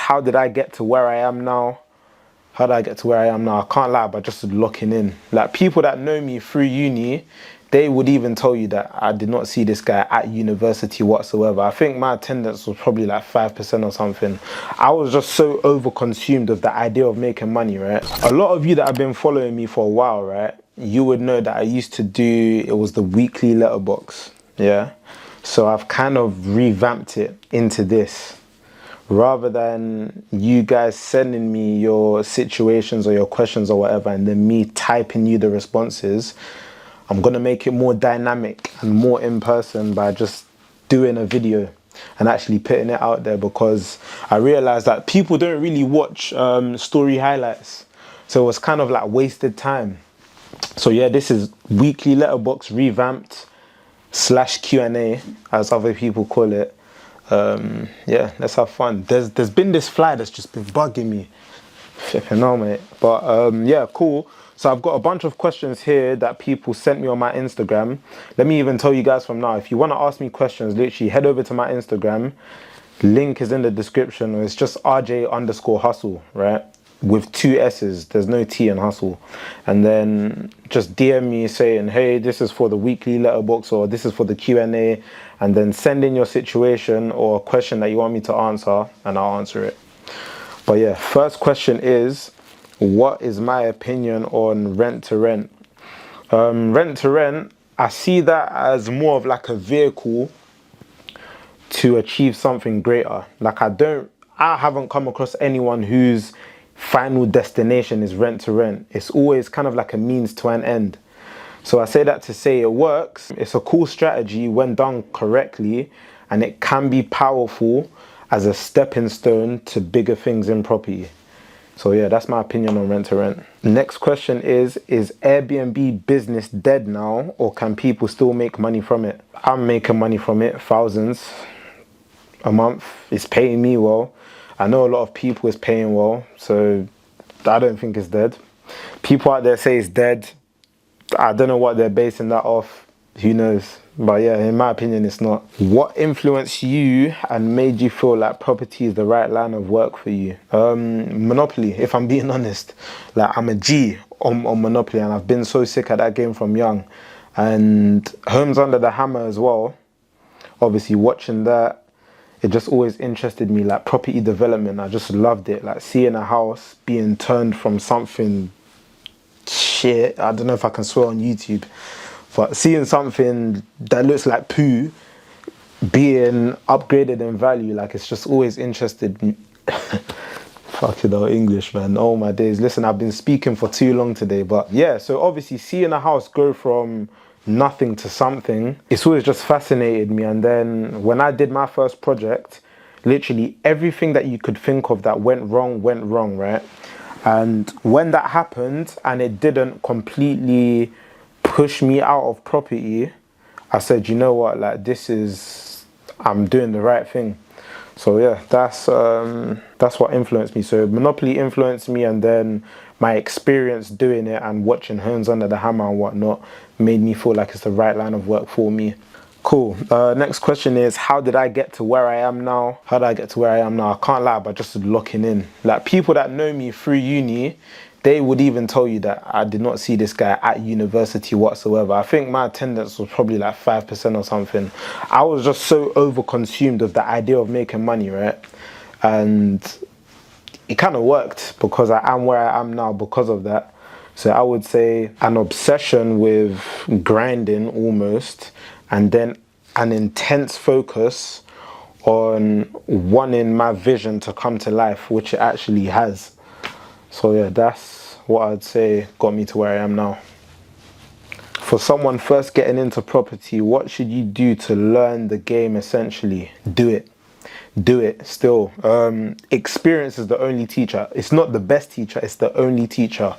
how did I get to where I am now? How did I get to where I am now? I can't lie, but just locking in. Like, people that know me through uni, they would even tell you that I did not see this guy at university whatsoever. I think my attendance was probably like 5% or something. I was just so overconsumed with the idea of making money, right? A lot of you that have been following me for a while, right, you would know that I used to do, it was the weekly letterbox, yeah? So I've kind of revamped it into this. Rather than you guys sending me your situations or your questions or whatever, and then me typing you the responses, I'm going to make it more dynamic and more in person by just doing a video and actually putting it out there, because I realized that people don't really watch story highlights. So it was kind of like wasted time. So yeah, this is weekly letterbox revamped / Q&A, as other people call it. Yeah, let's have fun. There's been this fly that's just been bugging me. Flipping hell, mate. But yeah, cool. So I've got a bunch of questions here that people sent me on my Instagram. Let me even tell you guys from now, if you want to ask me questions, literally head over to my Instagram. Link is in the description. It's just RJ_hustle, right? With 2 S's. There's no T in hustle. And then just DM me saying, hey, this is for the weekly letterbox, or this is for the Q&A. And then send in your situation or a question that you want me to answer, and I'll answer it. But yeah, first question is, what is my opinion on rent to rent? Rent to rent, I see that as more of like a vehicle to achieve something greater. Like, I haven't come across anyone whose final destination is rent to rent. It's always kind of like a means to an end. So I say that to say it works. It's a cool strategy when done correctly, and it can be powerful as a stepping stone to bigger things in property. So yeah, that's my opinion on rent to rent. Next question is Airbnb business dead now, or can people still make money from it? I'm making money from it, thousands a month. It's paying me well. I know a lot of people is paying well, so I don't think it's dead. People out there say it's dead. I don't know what they're basing that off. Who knows? But yeah, in my opinion, it's not. What influenced you and made you feel like property is the right line of work for you? Monopoly, if I'm being honest. Like, I'm a G on Monopoly, and I've been so sick at that game from young. And Homes Under the Hammer as well. Obviously, watching that, it just always interested me. Like, property development, I just loved it. Like, seeing a house being turned from something shit, I don't know if I can swear on YouTube, but seeing something that looks like poo being upgraded in value, like, it's just always interested me. Fucking hell, English, man. Oh my days. Listen, I've been speaking for too long today, but yeah, so obviously seeing a house go from nothing to something, it's always just fascinated me. And then when I did my first project, literally everything that you could think of that went wrong, right? And when that happened and it didn't completely push me out of property, I said, you know what, like, I'm doing the right thing. So yeah, that's what influenced me. So Monopoly influenced me, and then my experience doing it and watching Homes Under the Hammer and whatnot made me feel like it's the right line of work for me. Cool. Next question is, how did I get to where I am now? How did I get to where I am now? I can't lie, but just locking in. Like, people that know me through uni, they would even tell you that I did not see this guy at university whatsoever. I think my attendance was probably like 5% or something. I was just so overconsumed with the idea of making money, right? And it kind of worked, because I am where I am now because of that. So I would say an obsession with grinding almost, and then an intense focus on wanting my vision to come to life, which it actually has. So yeah, that's what I'd say got me to where I am now. For someone first getting into property, what should you do to learn the game essentially? Do it. Do it still. Experience is the only teacher. It's not the best teacher, it's the only teacher.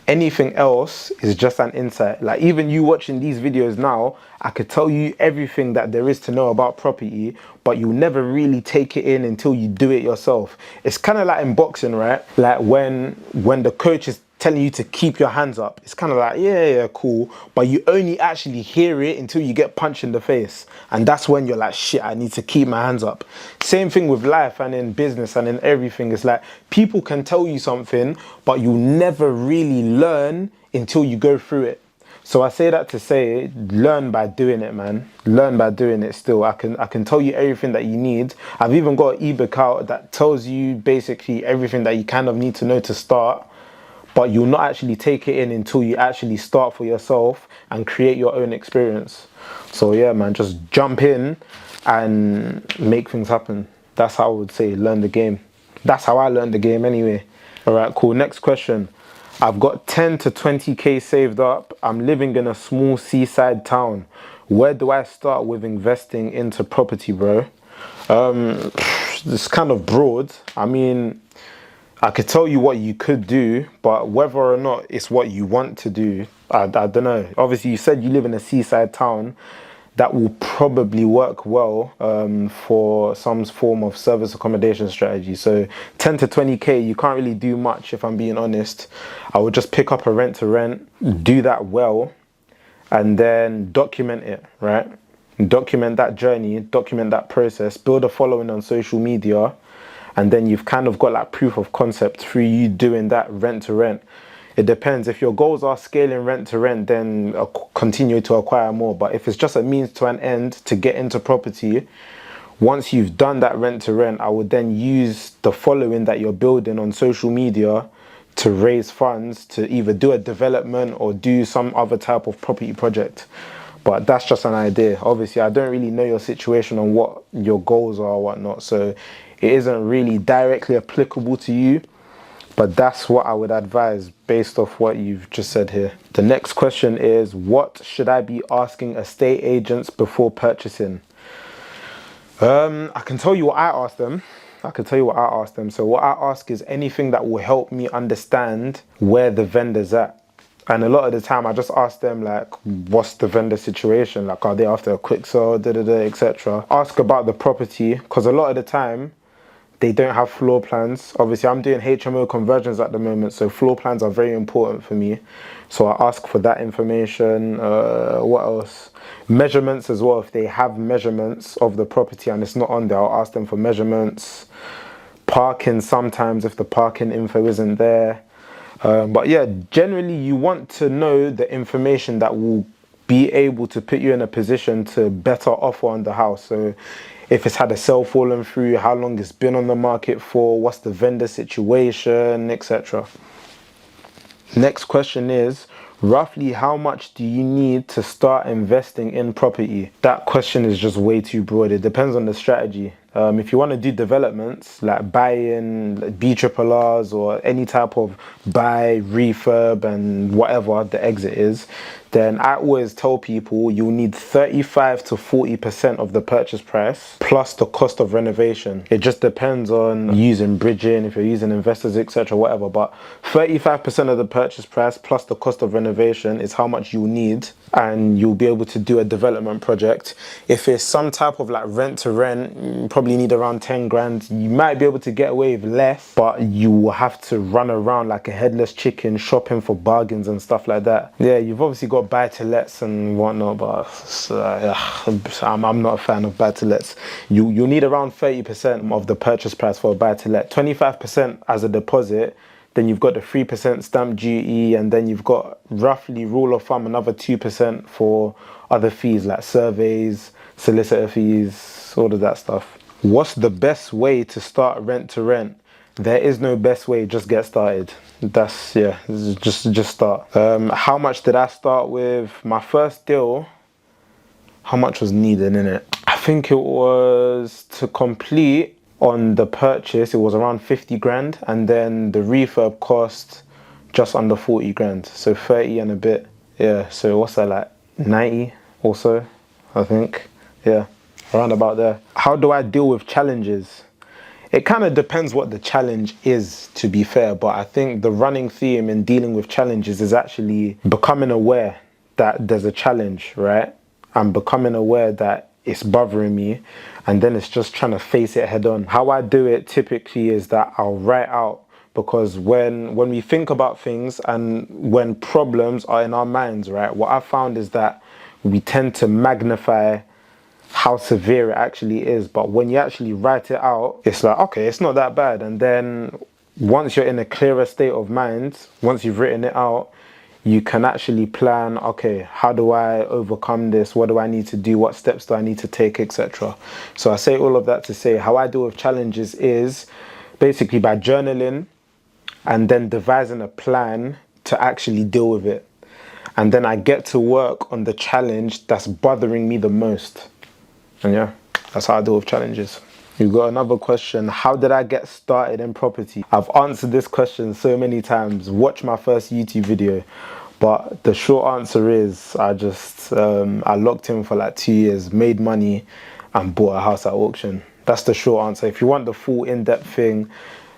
Anything else is just an insight. Like, even you watching these videos now, I could tell you everything that there is to know about property, but you'll never really take it in until you do it yourself. It's kind of like in boxing, right? Like when the coach is telling you to keep your hands up. It's kind of like, yeah, cool. But you only actually hear it until you get punched in the face. And that's when you're like, shit, I need to keep my hands up. Same thing with life and in business and in everything. It's like people can tell you something, but you'll never really learn until you go through it. So I say that to say, learn by doing it, man. Learn by doing it still. I can tell you everything that you need. I've even got an ebook out that tells you basically everything that you kind of need to know to start, but you'll not actually take it in until you actually start for yourself and create your own experience. So yeah, man, just jump in and make things happen. That's how I would say learn the game. That's how I learned the game anyway. All right, cool. Next question. I've got 10 to 20k saved up. I'm living in a small seaside town. Where do I start with investing into property, bro? It's kind of broad. I mean, I could tell you what you could do, but whether or not it's what you want to do, I don't know. Obviously, you said you live in a seaside town. That will probably work well for some form of service accommodation strategy. So 10 to 20k, you can't really do much if I'm being honest. I would just pick up a rent to rent, do that well, and then document it, right? Document that journey, document that process, build a following on social media, and then you've kind of got like proof of concept through you doing that rent to rent. It depends. If your goals are scaling rent to rent, then continue to acquire more. But if it's just a means to an end to get into property, once you've done that rent to rent, I would then use the following that you're building on social media to raise funds to either do a development or do some other type of property project. But that's just an idea. Obviously, I don't really know your situation and what your goals are or whatnot. So it isn't really directly applicable to you. But that's what I would advise based off what you've just said here. The next question is, what should I be asking estate agents before purchasing? I can tell you what I ask them. So what I ask is anything that will help me understand where the vendor's at. And a lot of the time I just ask them like, what's the vendor situation? Like, are they after a quick sale, etc. Ask about the property, because a lot of the time, they don't have floor plans. Obviously, I'm doing HMO conversions at the moment, so floor plans are very important for me. So I ask for that information. What else? Measurements as well. If they have measurements of the property and it's not on there, I'll ask them for measurements. Parking sometimes if the parking info isn't there. But yeah, generally you want to know the information that will be able to put you in a position to better offer on the house. So if it's had a sale fallen through, how long it's been on the market for, what's the vendor situation, etc. Next question is, roughly how much do you need to start investing in property? That question is just way too broad. It depends on the strategy. If you want to do developments like buy-in, like BRRRs or any type of buy, refurb and whatever the exit is, then I always tell people you'll need 35 to 40% of the purchase price plus the cost of renovation. It just depends on using bridging, if you're using investors, etc., whatever. But 35% of the purchase price plus the cost of renovation is how much you'll need, and you'll be able to do a development project. If it's some type of like rent to rent, you probably need around 10 grand. You might be able to get away with less, but you will have to run around like a headless chicken shopping for bargains and stuff like that. Yeah, you've obviously got buy-to-lets and whatnot, but I'm not a fan of buy-to-lets. You'll need around 30% of the purchase price for a buy-to-let, 25% as a deposit. Then you've got the 3% stamp duty, and then you've got roughly rule of thumb another 2% for other fees like surveys, solicitor fees, all of that stuff. What's the best way to start rent to rent? There is no best way, just get started. That's, yeah, just start. How much did I start with? My first deal, how much was needed in it? I think it was to complete on the purchase, it was around 50 grand, and then the refurb cost just under 40 grand, so 30 and a bit. Yeah, so what's that, like 90 or so, I think. Yeah, around about there. How do I deal with challenges? It kind of depends what the challenge is, to be fair, but I think the running theme in dealing with challenges is actually becoming aware that there's a challenge, right? I'm becoming aware that it's bothering me, and then it's just trying to face it head on. How I do it typically is that I'll write out because when we think about things and when problems are in our minds, right, what I found is that we tend to magnify how severe it actually is. But when you actually write it out, it's like, okay, it's not that bad. And then once you're in a clearer state of mind, once you've written it out, you can actually plan, okay, how do I overcome this? What do I need to do? What steps do I need to take, etc. So I say all of that to say how I deal with challenges is basically by journaling and then devising a plan to actually deal with it. And then I get to work on the challenge that's bothering me the most. And yeah, that's how I deal with challenges. You've got another question. How did I get started in property? I've answered this question so many times. Watch my first YouTube video. But the short answer is I locked in for like 2 years, made money and bought a house at auction. That's the short answer. If you want the full in-depth thing,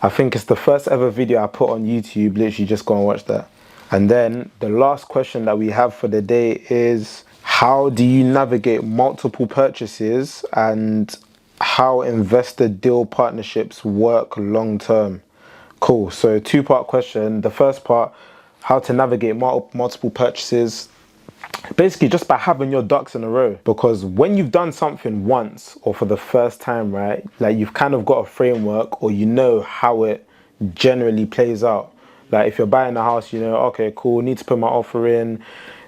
I think it's the first ever video I put on YouTube. Literally just go and watch that. And then the last question that we have for the day is, how do you navigate multiple purchases and how investor deal partnerships work long term? Cool. So 2-part question. The first part, how to navigate multiple purchases. Basically just by having your ducks in a row, because when you've done something once or for the first time, right, like you've kind of got a framework or you know how it generally plays out. Like if you're buying a house, you know, okay, cool, need to put my offer in,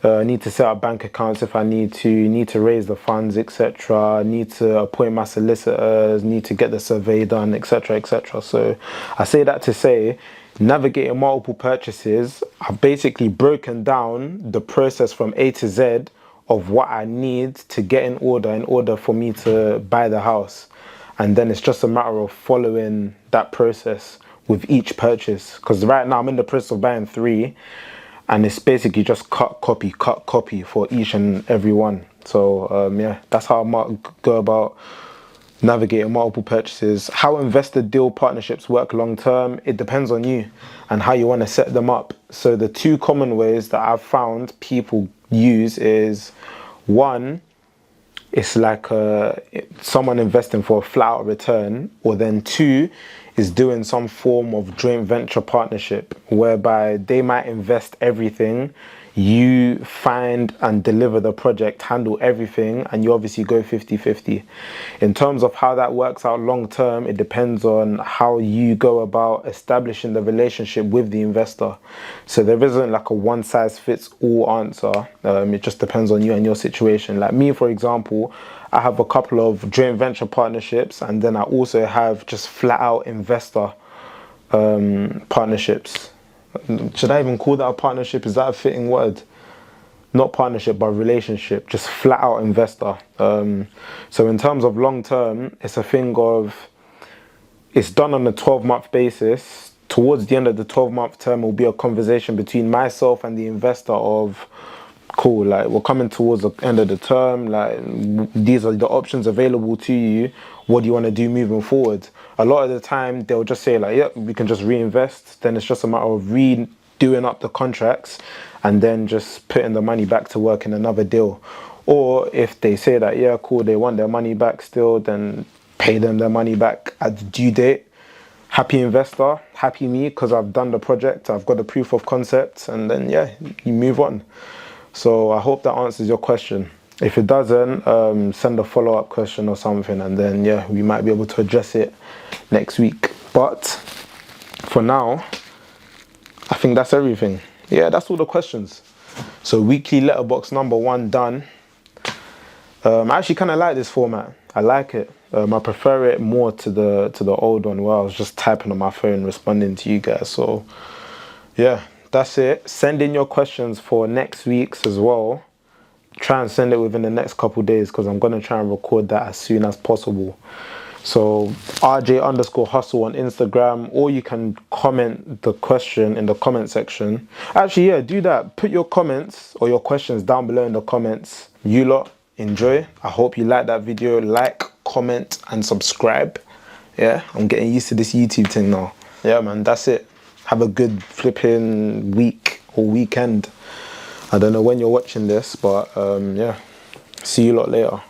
need to set up bank accounts if I need to raise the funds, etc. Need to appoint my solicitors, need to get the survey done, etc., etc. So I say that to say, navigating multiple purchases, I've basically broken down the process from A to Z of what I need to get in order for me to buy the house. And then it's just a matter of following that process with each purchase. Because right now I'm in the process of buying 3, and it's basically just cut, copy for each and every one. So yeah, that's how I go about navigating multiple purchases. How investor deal partnerships work long term, it depends on you and how you want to set them up. So the 2 common ways that I've found people use is, one, it's like someone investing for a flat out return, or then 2 is doing some form of joint venture partnership whereby they might invest everything, you find and deliver the project, handle everything, and you obviously go 50-50. In terms of how that works out long term, it depends on how you go about establishing the relationship with the investor. So there isn't like a one size fits all answer. It just depends on you and your situation. Like me, for example, I have a couple of joint venture partnerships, and then I also have just flat out investor partnerships. Should I even call that a partnership? Is that a fitting word? Not partnership, but relationship. Just flat out investor. So in terms of long term, it's a thing of, it's done on a 12-month basis. Towards the end of the 12-month term will be a conversation between myself and the investor of, cool, like we're coming towards the end of the term, like these are the options available to you, what do you want to do moving forward? A lot of the time they'll just say like, yeah, we can just reinvest. Then it's just a matter of redoing up the contracts and then just putting the money back to work in another deal. Or if they say that, yeah, cool, they want their money back still, then pay them their money back at the due date. Happy investor, happy me, because I've done the project, I've got the proof of concept, and then yeah, you move on. So I hope that answers your question. If it doesn't, send a follow-up question or something, and then yeah, we might be able to address it next week. But for now, I think that's everything. Yeah, that's all the questions. So weekly letterbox number 1 done. I actually kind of like this format. I like it. I prefer it more to the old one where I was just typing on my phone responding to you guys. So yeah, that's it. Send in your questions for next week's as well. Try and send it within the next couple days, because I'm going to try and record that as soon as possible. So RJ_hustle on Instagram, or you can comment the question in the comment section. Actually, yeah, do that. Put your comments or your questions down below in the comments. You lot, enjoy. I hope you like that video. Like, comment, and subscribe. Yeah, I'm getting used to this YouTube thing now. Yeah, man, that's it. Have a good flipping week or weekend. I don't know when you're watching this, but yeah, see you lot later.